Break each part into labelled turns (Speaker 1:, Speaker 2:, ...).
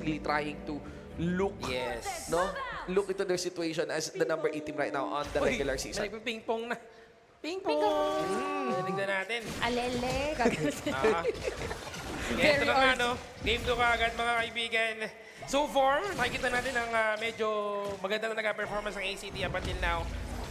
Speaker 1: really trying to look, no? Look into their situation as the number 8 team right now on the regular season.
Speaker 2: May ping-pong na. Ping-pong! Tignan natin.
Speaker 3: Alele.
Speaker 2: Ah. Ito na nga, no? Game 2 kaagad, mga kaibigan. So far, nakikita natin ang medyo maganda na nag-performance ng ACT up until now.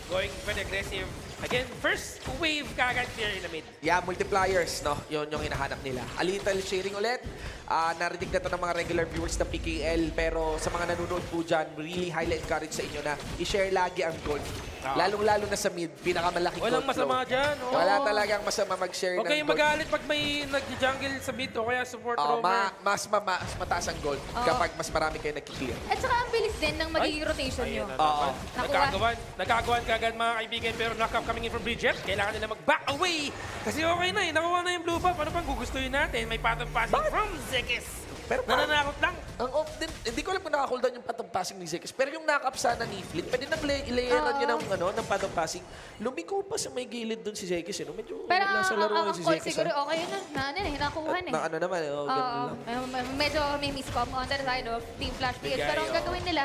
Speaker 2: Going very aggressive. Again, first wave kaagad clear in the mid.
Speaker 1: Yeah, multipliers, no? Yun yung hinahanap nila. A little sharing ulit. Narinig na to ng mga regular viewers ng PKL, pero sa mga nanonood po dyan, really highly encourage sa inyo na i-share lagi ang gold. Lalong-lalo na sa mid, pinakamalaking
Speaker 2: Walang
Speaker 1: gold flow.
Speaker 2: masama dyan. Oh.
Speaker 1: Wala talagang masama mag-share
Speaker 2: Okay,
Speaker 1: ng gold.
Speaker 2: magalit pag may nag-jungle sa mid o kaya support
Speaker 1: Oh,
Speaker 2: roamer.
Speaker 1: mas mataas ang gold kapag mas marami kayo nag-clear.
Speaker 3: At saka ang bilis din ng magiging rotation nyo.
Speaker 1: Oo.
Speaker 2: Nagkagawan kaagad mga kaibigan, pero knock-up coming in from Bridget. Kailangan nila mag-back away. Kasi okay na eh, nakuha na yung blue buff. Ano pang gugustuhin natin? May pattern passing from Zekis.
Speaker 1: Pero
Speaker 2: Nananakot lang.
Speaker 1: ang off din, hindi ko alam kung nakakuldown yung patong passing ni Zekis. Pero yung knock-up sana ni Fleet, pwede na i-layeran niya ng patong passing. Lumiko pa sa may gilid dun si Zekis. No? Medyo
Speaker 3: Pero
Speaker 1: nasa laro
Speaker 3: ang
Speaker 1: si
Speaker 3: call
Speaker 1: Zekis.
Speaker 3: siguro okay yun na ano eh, nakuhan eh.
Speaker 1: Na ano naman, ganun lang.
Speaker 3: Medyo may miscom on the side of Team Flash PH.
Speaker 2: Bigay,
Speaker 3: Pero ang gagawin nila,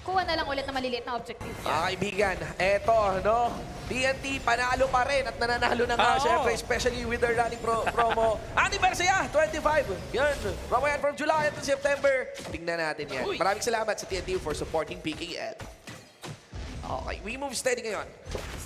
Speaker 3: kuha na lang ulit na maliliit na objective.
Speaker 1: Mga kaibigan, eto, no? TNT, panalo pa rin at nananalo na nga,
Speaker 2: Oo.
Speaker 1: syempre, especially with their running promo. Andy Barcia, 25. Yan, promo yan from July to September. Tingnan natin yan.
Speaker 2: Uy.
Speaker 1: Maraming salamat sa TNT for supporting PKL. Okay, we move steady ngayon.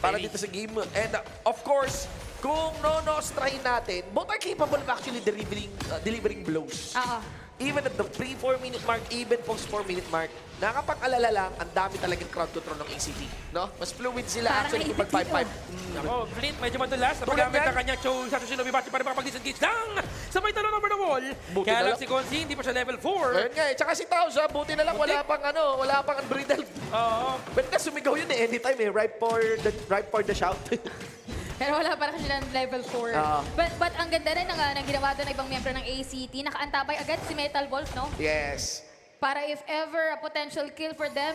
Speaker 1: Para
Speaker 2: Steady.
Speaker 1: dito sa game. And of course, kung no-nostrahin natin, both are capable of actually delivering blows.
Speaker 3: Oo.
Speaker 1: Even at the pre-4-minute mark, even post-4-minute mark, nakapag-alala lang, ang dami talagang crowd control ng ACT. No? Mas fluid sila
Speaker 3: Parang
Speaker 1: actually
Speaker 3: naipit
Speaker 1: kapag 5-5.
Speaker 2: Ako, Flint, medyo madulas. Napagamit ang kanyang Cho sa Shinobi Bachi para makapag-disengage lang. Sabay talon over the wall.
Speaker 1: Buti
Speaker 2: Kaya
Speaker 1: na
Speaker 2: lang
Speaker 1: lang.
Speaker 2: si Konzi, hindi pa siya level 4.
Speaker 1: Ayun nga eh. Tsaka si Tausa, buti na lang wala pang unbridled.
Speaker 2: Oo.
Speaker 1: But na sumigaw yun eh, anytime eh. Ripe for the shout.
Speaker 3: Pero wala pa rin sila ng level 4.
Speaker 1: Oo.
Speaker 3: But ang ganda rin ng ginawa doon ng ibang miyembro ng ACT. Nakaantabay agad si Metal Wolf, no?
Speaker 1: Yes.
Speaker 3: Para if ever a potential kill for them,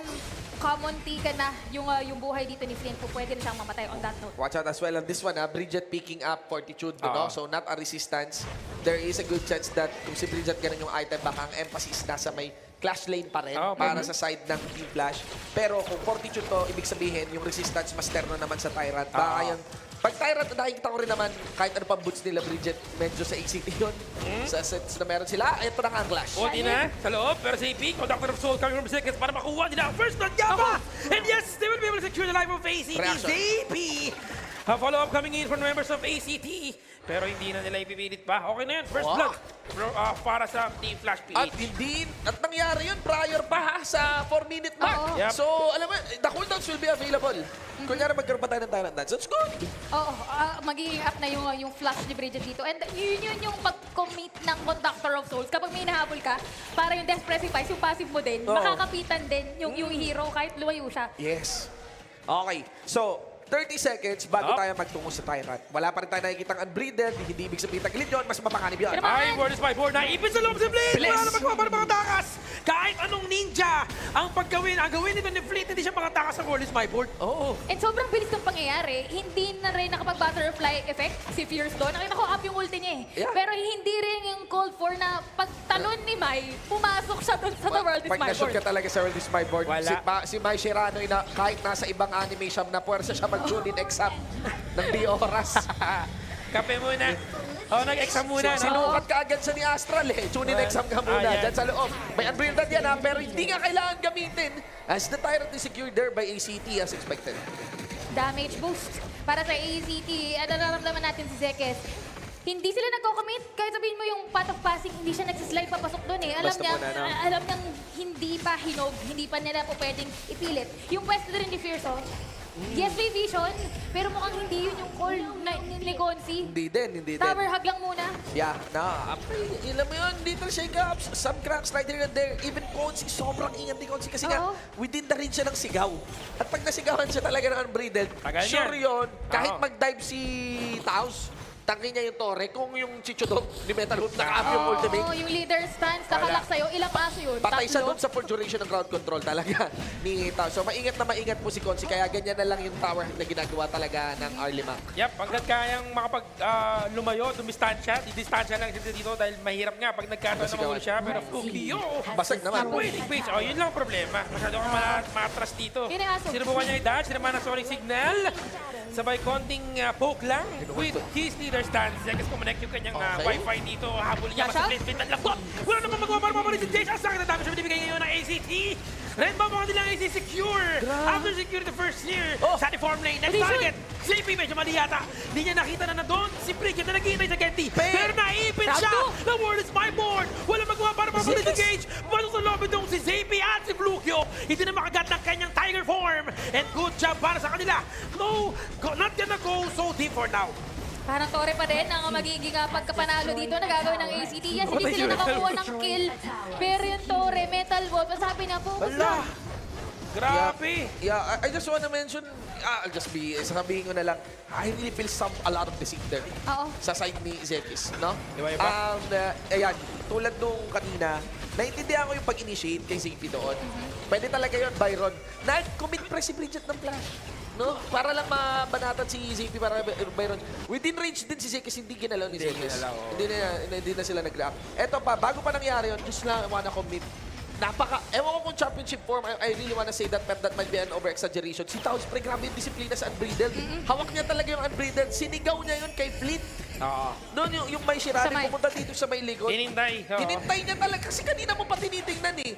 Speaker 3: common tika na yung buhay dito ni Flint po. Pwede rin siyang mamatay on that note.
Speaker 1: Watch out as well on this one, Bridget picking up Fortitude, no? So not a resistance. There is a good chance that kung si Bridget ganun yung item, baka ang emphasis nasa may clash lane pa rin para sa side ng Team Flash. Pero kung Fortitude to, ibig sabihin, yung resistance master na naman sa Tyrant. Baka yung pag Tyrant, nakikita ko rin naman, kahit ano pang boots nila, Bridget, medyo sa ACT yun. Sa sets na meron sila, ito na nga ang clash.
Speaker 2: Kunti na sa loob, pero si AP, Conductor of Soul coming from seconds para makuha nila ang first blood Yaba! And yes, they will be able to secure the life of ACT.
Speaker 1: Reaction.
Speaker 2: ZP! A follow-up coming in from members of ACT. Pero hindi na nila ipipilit pa. Okay na yun, first blood para sa Team Flash
Speaker 1: At
Speaker 2: PH.
Speaker 1: hindi, at nangyari yun prior pa ha, sa 4-minute mark.
Speaker 3: Oo.
Speaker 2: Yep.
Speaker 1: So, alam mo, the cooldowns will be available. Kunyari magkaroon pa tayo ng Tyrant Dance, that's good.
Speaker 3: Oo, magiging up na yung flash ni Bridget dito. And yun yung pag-commit ng Conductor of Souls. Kapag may nahabol ka, para yung Death Precipice, yung passive mo din,
Speaker 1: Oo.
Speaker 3: makakapitan din yung hero kahit lumayo siya.
Speaker 1: Yes. Okay, so, 30 seconds bago tayo magtungo sa Tyrant. Wala pa rin tayo nakikita ang unbreeded, hindi ibig sabihin tagilid yun, mas mapanganib yun.
Speaker 3: Pero
Speaker 2: Ay, board is by board. Naipit sa loob si Flint!
Speaker 1: Bilis!
Speaker 2: Wala na magpapano mga takas! Kahit anong ninja ang gawin nito ni Flint, hindi siya makatakas sa board is my board.
Speaker 1: Oo.
Speaker 3: And sobrang bilis ng pangyayari. Hindi na rin nakapag-butterfly effect si Fierce doon. Nakita ko up yung ulti niya eh.
Speaker 1: Yeah.
Speaker 3: Pero hindi rin yung called for na pagtalon ni Mai, pumasok siya doon sa The World is
Speaker 1: Pag
Speaker 3: My
Speaker 1: na-shoot
Speaker 3: Board.
Speaker 1: ka talaga sa World is My Board,
Speaker 2: Wala.
Speaker 1: si Mai Shirano, kahit nasa ibang anime siya, na puwersa siya mag-tune in exam ng di oras.
Speaker 2: Kape muna. Nag-exam muna. No?
Speaker 1: Sinukat ka agad sa ni Astral eh. Tune in exam ka muna
Speaker 2: Ayan.
Speaker 1: dyan sa loob. May unbreeded yan ha, pero hindi nga kailangan gamitin as the Tyrant is secured there by ACT as expected.
Speaker 3: Damage boost para sa ACT. At nararamdaman natin si Zekes. Hindi sila nagko-commit. Kahit sabihin mo yung path of passing, hindi siya nagsislide papasok doon eh.
Speaker 1: Basta muna, no?
Speaker 3: Alam niyang hindi pa hinog, hindi pa nila po pwedeng ipilit. Yung pwesto rin ni Fierce, oh. Yes, may vision, pero mukhang hindi yun yung call ni Gonzi.
Speaker 1: Hindi din.
Speaker 3: Tower hug lang muna.
Speaker 1: Yeah, alam mo yun, little shake-ups, some cracks right here and there. Even Konzi, sobrang ingat ni Konzi kasi nga,
Speaker 3: Oo.
Speaker 1: within the range siya ng sigaw. At pag nasigawan siya talaga ng unbreeded,
Speaker 2: Tagal
Speaker 1: sure
Speaker 2: yan.
Speaker 1: yun, kahit
Speaker 2: Oo.
Speaker 1: mag-dive si Taos, tangin niya yung Torre. Kung yung Chichodog ni Metal Wolf naka-up yung ultimate,
Speaker 3: Oo, yung leader stance, nakalak sa'yo. Ilang aso yun?
Speaker 1: patay siya
Speaker 3: Tatlo?
Speaker 1: doon sa full duration ng ground control talaga ni Tao. So maingat na maingat po si Konsi, kaya ganyan na lang yung tower na ginagawa talaga ng Arlimak.
Speaker 2: Yep, hanggat kayang makapag lumayo, dumistansya, didistansya lang siya dito dahil mahirap nga pag nagkataon na mahuli siya. Pero Flukio,
Speaker 1: Basag naman.
Speaker 2: waiting page. Oh, yun lang ang problema. Masyado kang matras dito.
Speaker 3: Yun ang aso.
Speaker 2: Sinubukan niya i-dodge, sinaman ang Sonic Signal. Sabay konting poke lang with his leader stance. Zegas kumonect yung kanyang
Speaker 1: Okay.
Speaker 2: wifi dito. Habol niya
Speaker 3: Yasha?
Speaker 2: sa placement ng laptop. Wala naman magawa para mabalik si Jason. Sa akin na dami siya binibigay ngayon ng ACT. Rainbow mga nilang AC secure. After secure the first year. Sa deform lane. Next target. JP medyo mali yata. Hindi niya nakita na nandun. Si Bridget na naghihintay sa Genti. Pero naipit siya. The world is my board. Wala magawa para mabalik si Gage. Balo sa lobby dong si JP at si Flukio. Hindi na makagat ng kanyang tiger form. And good job para sa kanila. No, not gonna go so deep for now.
Speaker 3: Parang Torre pa rin ang magiging pagkapanalo dito na gagawin ng ACT. Yes, hindi sila nakakuha ng kill. Pero yung Torre, Metal Wolf, sabi na, focus lang.
Speaker 2: Grabe.
Speaker 1: Yeah, I just wanna mention, I'll just be, sasabihin ko na lang, I really feel a lot of deceit there
Speaker 3: Oo.
Speaker 1: sa side ni Zekis, no?
Speaker 2: Iba-iba.
Speaker 1: Ayan, tulad nung kanina, naintindihan ko yung pag-initiate kay Zippy doon. Pwede talaga yun, Byron. Nag-commit press si Bridget ng flash. No? Para lang mabanatan si Zippy, para Byron. Within range din si Zekis, hindi ginalaw ni Zekis.
Speaker 2: ginalaw, oo.
Speaker 1: Hindi na sila nag-react. Eto pa, bago pa nangyari yun, just lang wanna commit. Ewan ko kung championship form, I really wanna say that, but that might be an over-exaggeration. Si Taos, pre, grabe yung disiplina sa Unbridled. Hawak niya talaga yung Unbridled. Sinigaw niya yun kay Fleet.
Speaker 2: Oo.
Speaker 1: Noon yung may Shirani,
Speaker 3: Sa may-
Speaker 1: pumunta dito sa may likod.
Speaker 2: Hinintay. Oo.
Speaker 1: Hinintay niya talaga. Kasi kanina mo pa tinitingnan eh.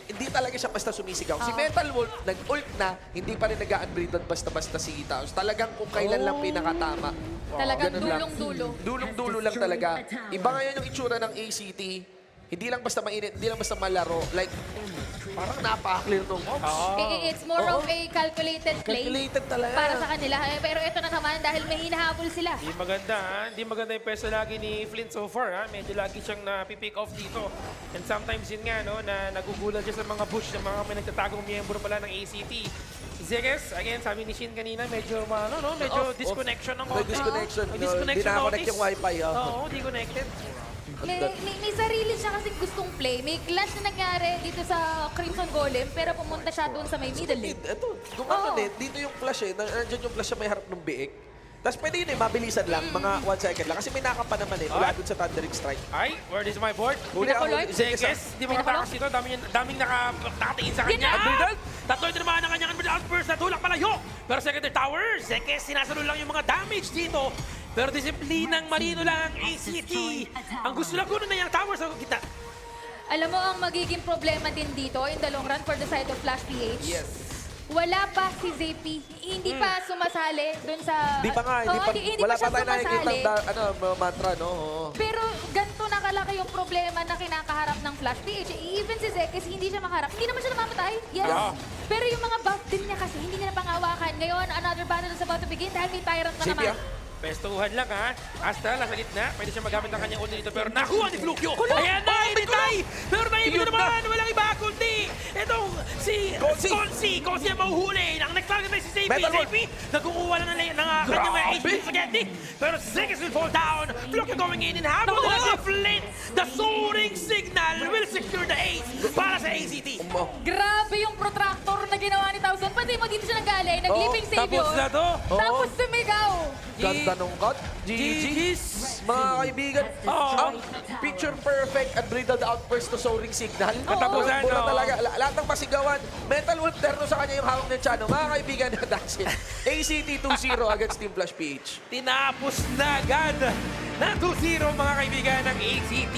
Speaker 1: Hindi talaga siya basta sumisigaw. Si
Speaker 3: Oo.
Speaker 1: Metal Wolf, nag-ult na, hindi pa rin nag-unbridled basta-basta si Taos. Talagang kung kailan lang pinakatama.
Speaker 3: Talagang
Speaker 1: Ganun lang.
Speaker 3: dulong-dulo.
Speaker 1: Dulong-dulo lang talaga. Iba ngayon yung itsura ng ACT. Hindi lang basta mainit, hindi lang basta malaro. Like, parang napaka-clear nung
Speaker 3: It's more of a calculated play.
Speaker 1: Calculated talaga.
Speaker 3: Para sa kanila. Pero ito na naman dahil may hinahabol sila.
Speaker 2: Hindi maganda, ha? Hindi maganda yung pwesto lagi ni Flint so far, ha? Medyo lagi siyang napipick off dito. And sometimes yun nga, no, na nagugulat siya sa mga bush ng mga may nagtatagong miyembro pala ng ACT. Si Zeges, again, sabi ni Shin kanina, medyo, medyo disconnection ng
Speaker 1: May disconnection.
Speaker 2: May disconnection
Speaker 1: Di na-connect
Speaker 2: notice.
Speaker 1: yung wifi.
Speaker 2: Oo, di connected.
Speaker 3: May sarili siya kasing gustong play. May clash na nangyari dito sa Crimson Golem, pero pumunta siya doon sa may middle lane.
Speaker 1: Ito, gumano
Speaker 3: Oo.
Speaker 1: dito yung flash eh. Nandiyan yung flash sa may harap ng biik. Tapos pwede yun eh, mabilisan lang, mga 1 second lang. Kasi may nakapa naman eh, mula doon sa Thundering Strike.
Speaker 2: Ay, where is my board?
Speaker 1: Huli ako,
Speaker 3: Pinakuloy?
Speaker 2: Zeges, di ba katakas dito? Daming nakatingin sa kanya.
Speaker 3: Ganyan!
Speaker 2: Tatlo ito naman ang kanyang unbridled outburst na tulak palayo. Pero secondary tower, Zeges, sinasalo lang yung mga damage dito. Pero disiplinang marino lang ang ACT. Ang gusto lang kuno na yung tower sa kita.
Speaker 3: Alam mo ang magiging problema din dito in the long run for the side of Flash PH?
Speaker 1: Yes.
Speaker 3: Wala pa si ZP. Hindi pa sumasali doon sa...
Speaker 1: Di pa nga,
Speaker 3: Oo,
Speaker 1: hindi pa, wala pa
Speaker 3: siya
Speaker 1: tayo nakikita
Speaker 3: sumasali.
Speaker 1: ng mantra, no? Oo.
Speaker 3: Pero ganito nakalaki yung problema na kinakaharap ng Flash PH. Even si Zekis, hindi siya makaharap. Hindi naman siya namamatay. Yes.
Speaker 2: Ah.
Speaker 3: Pero yung mga buff din niya kasi, hindi niya napangawakan. Ngayon, another battle is about to begin dahil may Tyrant na
Speaker 1: Zippy,
Speaker 3: naman.
Speaker 2: Pestuhan lang, ha? Astra, nasa gitna. Pwede siya magamit ng kanyang ulti dito. Pero nakuha ni Flukio. Ayan na, initay! Pero naibig
Speaker 1: Yun
Speaker 2: naman! Walang iba, kundi itong si
Speaker 1: Konsi.
Speaker 2: Konsi ang mahuhuli. Ang next target ay si Zapy.
Speaker 1: Metal Wolf.
Speaker 2: Zapy, nagkukuha lang ng kanyang mga HP spaghetti. Pero Zegas will fall down. Flukio going in and habol na si Flint. The soaring signal will secure the ace para sa ACT.
Speaker 3: Grabe yung protractor na ginawa ni Towson. Pati mo dito siya nanggaling, nag-living savior.
Speaker 2: Tapos na to.
Speaker 3: Tapos sumigaw.
Speaker 1: Ganda nung cut. GG's. Mga kaibigan, ang picture perfect and bridled outburst to soaring signal.
Speaker 2: Katapusan,
Speaker 1: Pura
Speaker 2: no?
Speaker 1: talaga. Lahat ng pasigawan. Metal Wolf, terno sa kanya yung hawak ng channel. Mga kaibigan, that's it. ACT 2-0 against Team Flash PH.
Speaker 2: Tinapos na agad na 2-0 mga kaibigan ng ACT.